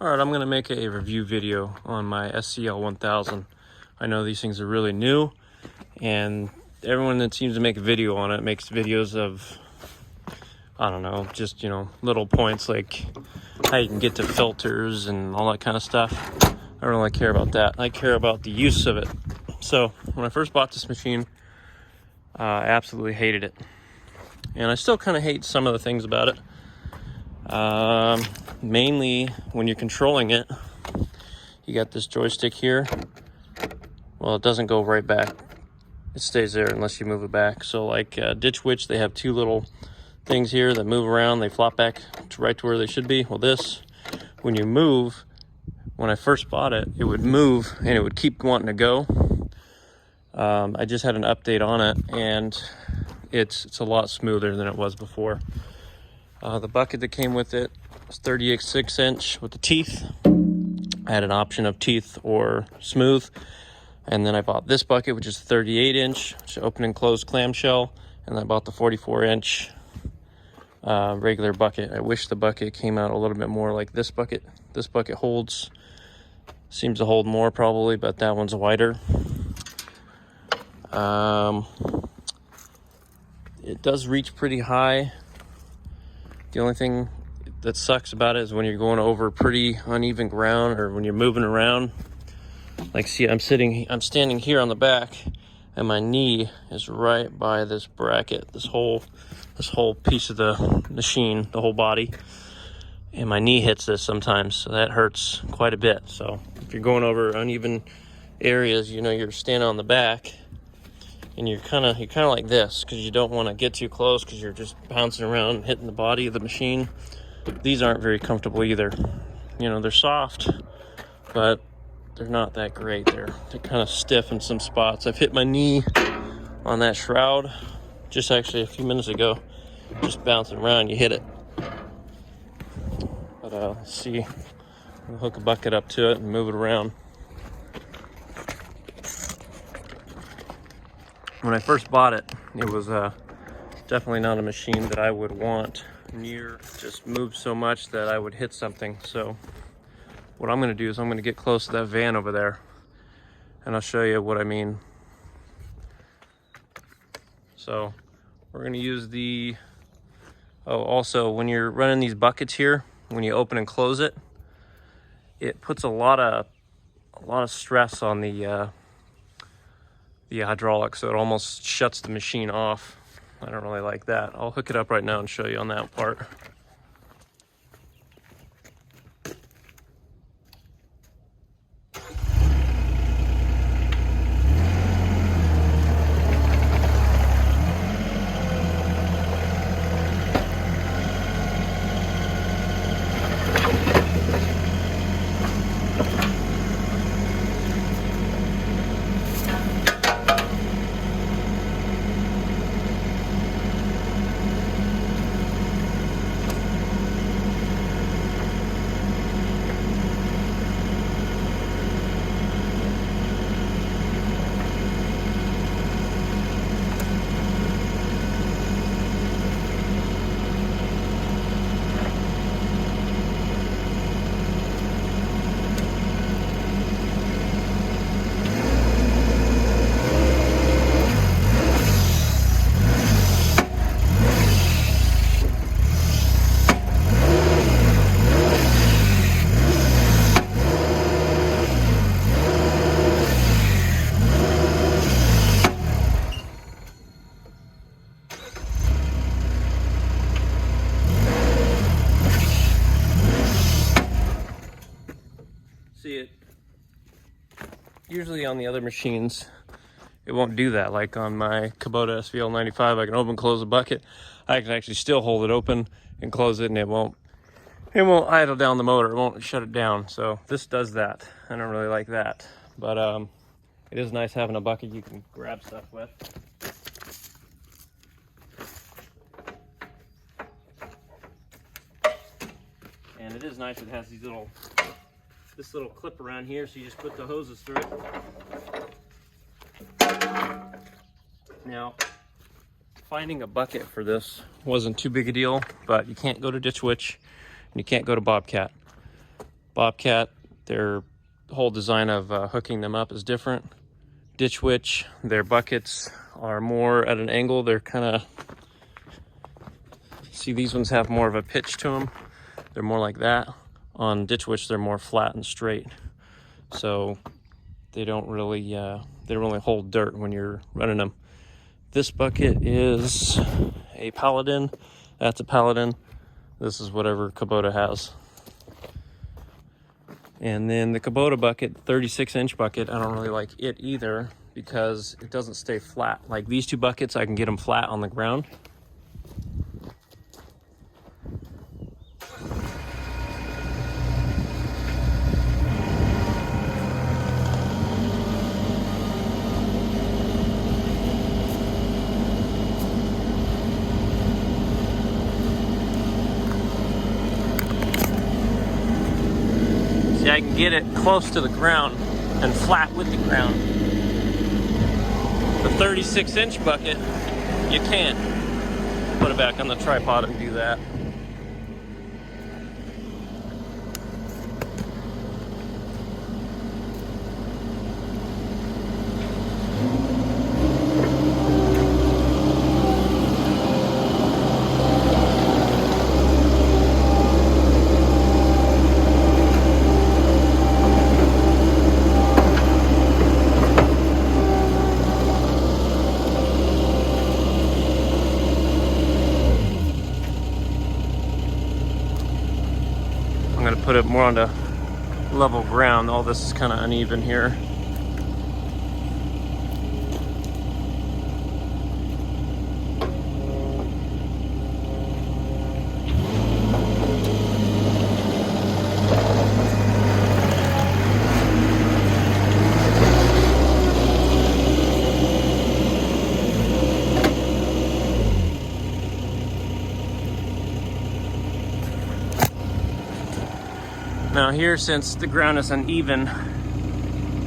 All right, I'm gonna make a review video on my SCL 1000. I know these things are really new, and everyone that seems to make a video on it makes videos of, I don't know, just, little points like how you can get to filters and all that kind of stuff. I don't really care about that. I care about the use of it. So when I first bought this machine, I absolutely hated it. And I still kind of hate some of the things about it. Mainly when you're controlling it, you got this joystick here. Well, it doesn't go right back. It stays there unless you move it back. So like Ditch Witch, they have two little things here that move around. They flop back right to where they should be. Well, this, when you move, when I first bought it, it would move and it would keep wanting to go. I just had an update on it, and it's a lot smoother than it was before. The bucket that came with it was 38/6 inch with the teeth. I had an option of teeth or smooth. And then I bought this bucket, which is 38 inch, which is open and closed clamshell. And I bought the 44 inch regular bucket. I wish the bucket came out a little bit more like this bucket. This bucket seems to hold more probably, but that one's wider. It does reach pretty high. The only thing that sucks about it is when you're going over pretty uneven ground or when you're moving around. Like, see, I'm standing here on the back, and my knee is right by this bracket, this whole piece of the machine, the whole body. And my knee hits this sometimes, so that hurts quite a bit. So if you're going over uneven areas, you're standing on the back, and you're kind of like this because you don't want to get too close because you're just bouncing around and hitting the body of the machine. These aren't very comfortable either. They're soft, but they're not that great. They're kind of stiff in some spots. I've hit my knee on that shroud just actually a few minutes ago, just bouncing around. You hit it. But let's see. I'll hook a bucket up to it and move it around. When I first bought it, it was definitely not a machine that I would want near. It just moved so much that I would hit something. So what I'm going to do is I'm going to get close to that van over there, and I'll show you what I mean. So we're going to use the, also when you're running these buckets here, when you open and close it, it puts a lot of stress on the hydraulics, so it almost shuts the machine off. I don't really like that. I'll hook it up right now and show you on that part. See it. Usually on the other machines, it won't do that. Like on my Kubota SVL 95, I can open, close the bucket. I can actually still hold it open and close it, and it won't idle down the motor. It won't shut it down. So this does that. I don't really like that, but it is nice having a bucket you can grab stuff with. And it is nice. It has this little clip around here, so you just put the hoses through it. Now, finding a bucket for this wasn't too big a deal, but you can't go to Ditch Witch and you can't go to Bobcat. Bobcat, their whole design of hooking them up is different. Ditch Witch, their buckets are more at an angle. They're kind of, see, these ones have more of a pitch to them. They're more like that. On Ditch Witch, they're more flat and straight. So they don't really hold dirt when you're running them. This bucket is a Paladin. That's a Paladin. This is whatever Kubota has. And then the Kubota bucket, 36-inch bucket, I don't really like it either because it doesn't stay flat. Like these two buckets, I can get them flat on the ground. See, I can get it close to the ground and flat with the ground. The 36-inch bucket, you can't. Put it back on the tripod and do that. I'm gonna put it more onto level ground. All this is kind of uneven here. Now here, since the ground is uneven,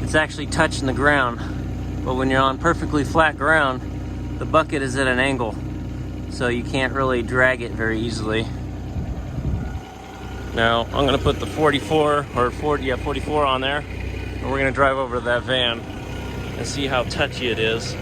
it's actually touching the ground. But when you're on perfectly flat ground, the bucket is at an angle. So you can't really drag it very easily. Now I'm gonna put the 44 on there. And we're gonna drive over to that van and see how touchy it is.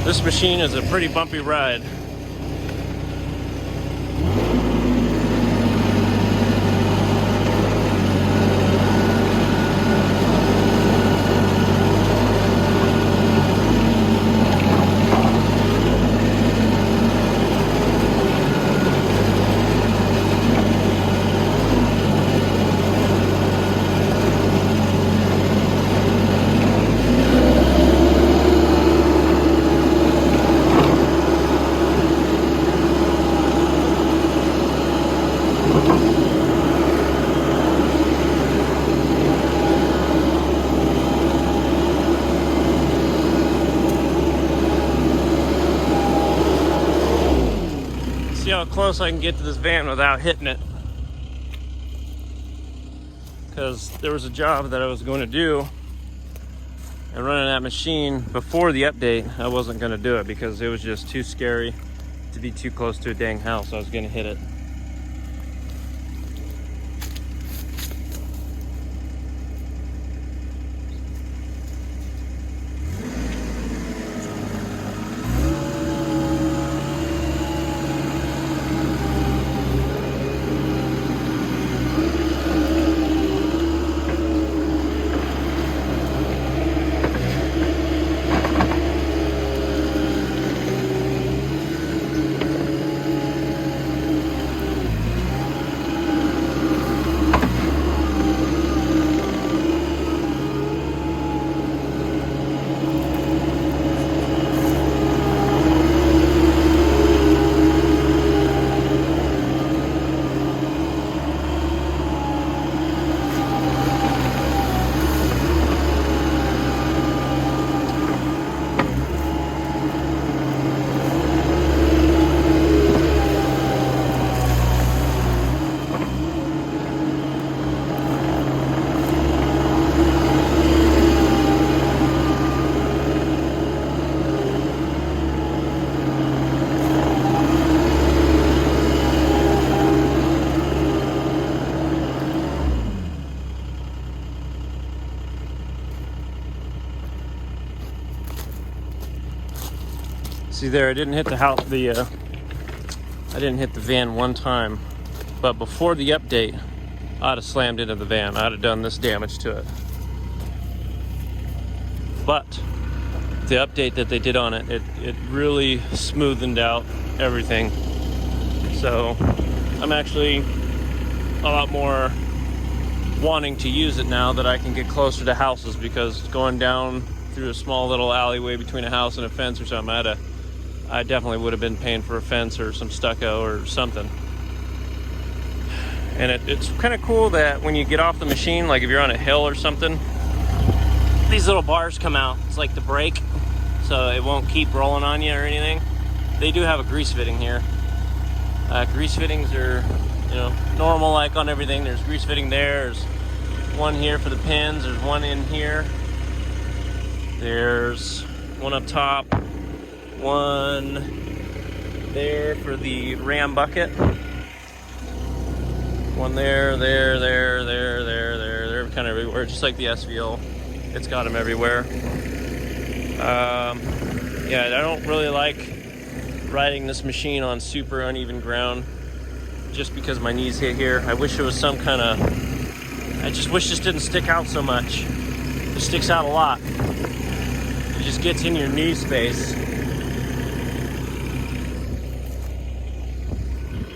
This machine is a pretty bumpy ride. See how close I can get to this van without hitting it. Because there was a job that I was going to do, and running that machine before the update, I wasn't going to do it because it was just too scary to be too close to a dang house. I was going to hit it. See there, I didn't hit the house. I didn't hit the van one time, but before the update, I'd have slammed into the van. I'd have done this damage to it. But the update that they did on it, it really smoothened out everything. So I'm actually a lot more wanting to use it now that I can get closer to houses, because going down through a small little alleyway between a house and a fence or something, I definitely would have been paying for a fence or some stucco or something. And it's kind of cool that when you get off the machine, like if you're on a hill or something, these little bars come out. It's like the brake, so it won't keep rolling on you or anything. They do have a grease fitting here. Grease fittings are, you know, normal like on everything. There's grease fitting there. There's one here for the pins. There's one in here. There's one up top. One there for the ram bucket. One there. They're kind of everywhere, just like the SVL. It's got them everywhere. Yeah, I don't really like riding this machine on super uneven ground, just because my knees hit here. I wish there was some kind of, I just wish this didn't stick out so much. It sticks out a lot. It just gets in your knee space.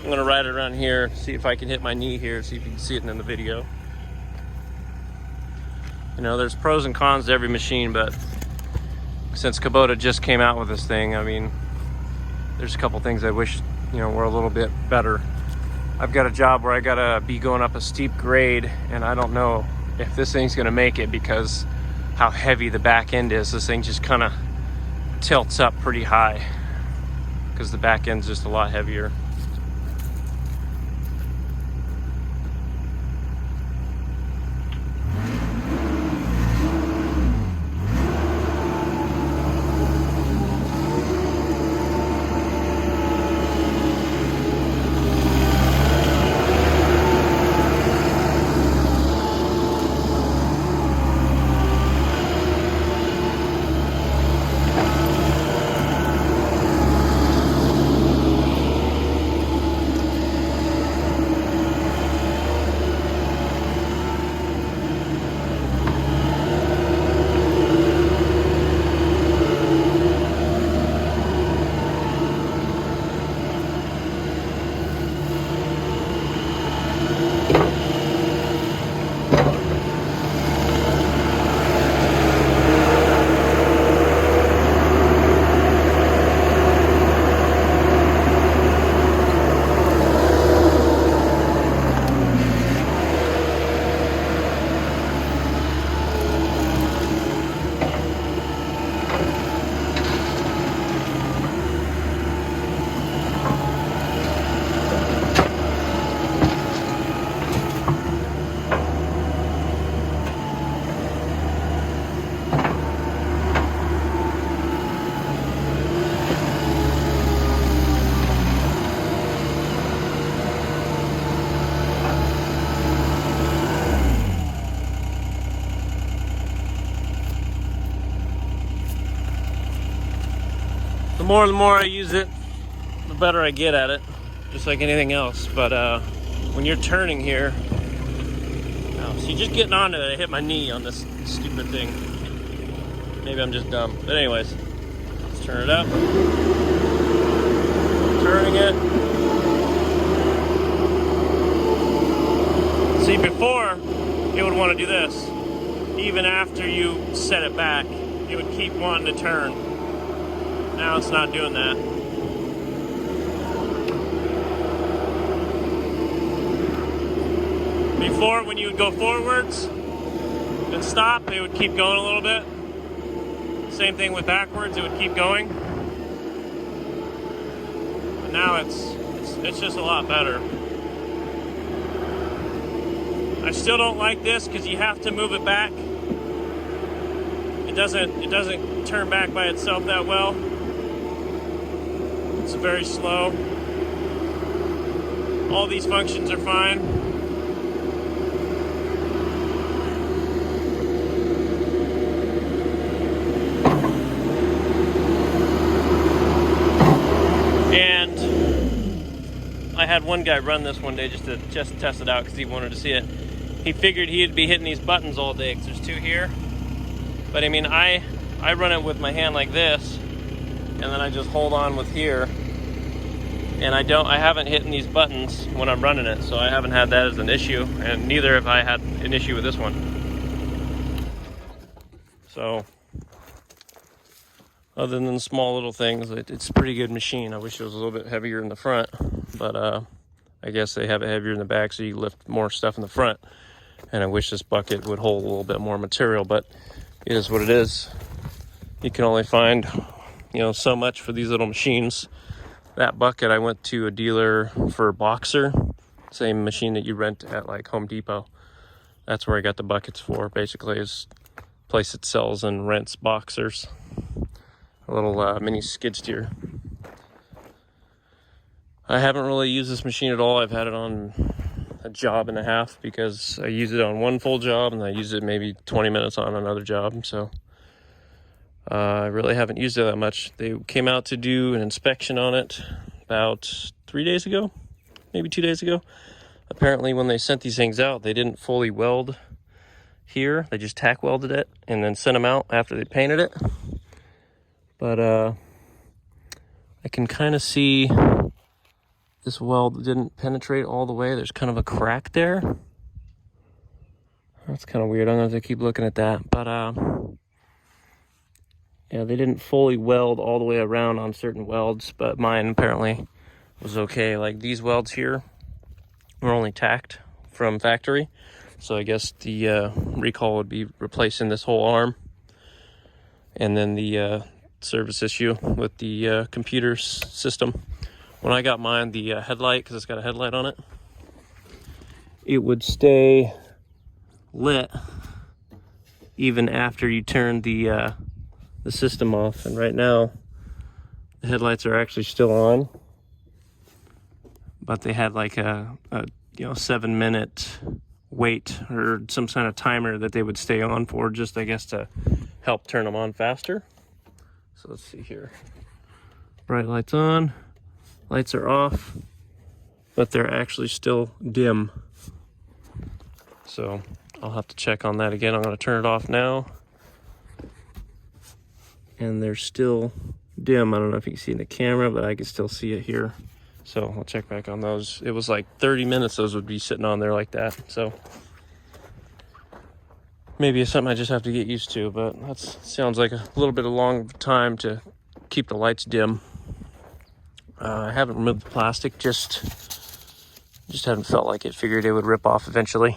I'm gonna ride it around here, see if I can hit my knee here, see if you can see it in the video. You know, there's pros and cons to every machine, but since Kubota just came out with this thing, I mean, there's a couple things I wish, you know, were a little bit better. I've got a job where I gotta be going up a steep grade, and I don't know if this thing's gonna make it because how heavy the back end is. This thing just kind of tilts up pretty high because the back end's just a lot heavier. The more I use it, the better I get at it, just like anything else. But when you're turning here, oh, see, just getting onto it, I hit my knee on this stupid thing. Maybe I'm just dumb. But anyways, let's turn it up. Turning it. See, before, it would want to do this. Even after you set it back, it would keep wanting to turn. Now it's not doing that. Before, when you would go forwards and stop, it would keep going a little bit. Same thing with backwards, it would keep going. But now it's just a lot better. I still don't like this because you have to move it back. It doesn't turn back by itself that well. It's very slow. All these functions are fine. had one guy run this one day just to test it out because he wanted to see it. He figured he'd be hitting these buttons all day because there's 2 here. But I mean, I run it with my hand like this, and then I just hold on with here. And I haven't hit these buttons when I'm running it, so I haven't had that as an issue, and neither have I had an issue with this one. So, other than small little things, it's a pretty good machine. I wish it was a little bit heavier in the front, but I guess they have it heavier in the back so you lift more stuff in the front. And I wish this bucket would hold a little bit more material, but it is what it is. You can only find, so much for these little machines. That bucket, I went to a dealer for Boxer, same machine that you rent at like Home Depot. That's where I got the buckets for, basically, is a place that sells and rents Boxers. A little mini skid steer. I haven't really used this machine at all. I've had it on a job and a half because I use it on one full job and I use it maybe 20 minutes on another job. So I really haven't used it that much. They came out to do an inspection on it about 3 days ago, maybe 2 days ago. Apparently when they sent these things out, they didn't fully weld here. They just tack welded it and then sent them out after they painted it. But I can kind of see this weld didn't penetrate all the way. There's kind of a crack there. That's kind of weird. I'm going to have to keep looking at that. But yeah, they didn't fully weld all the way around on certain welds, but mine apparently was okay. Like these welds here were only tacked from factory. So I guess the recall would be replacing this whole arm. And then the service issue with the computer system. When I got mine, the headlight, because it's got a headlight on it, it would stay lit even after you turned the system off. And right now, the headlights are actually still on, but they had like a 7-minute wait or some kind of timer that they would stay on for, just I guess to help turn them on faster. So let's see here. Bright lights on. Lights are off, but they're actually still dim. So I'll have to check on that again. I'm going to turn it off now. And they're still dim. I don't know if you can see in the camera, but I can still see it here. So I'll check back on those. It was like 30 minutes those would be sitting on there like that. So maybe it's something I just have to get used to, but that sounds like a little bit of long time to keep the lights dim. I haven't removed the plastic, just haven't felt like it. Figured it would rip off eventually.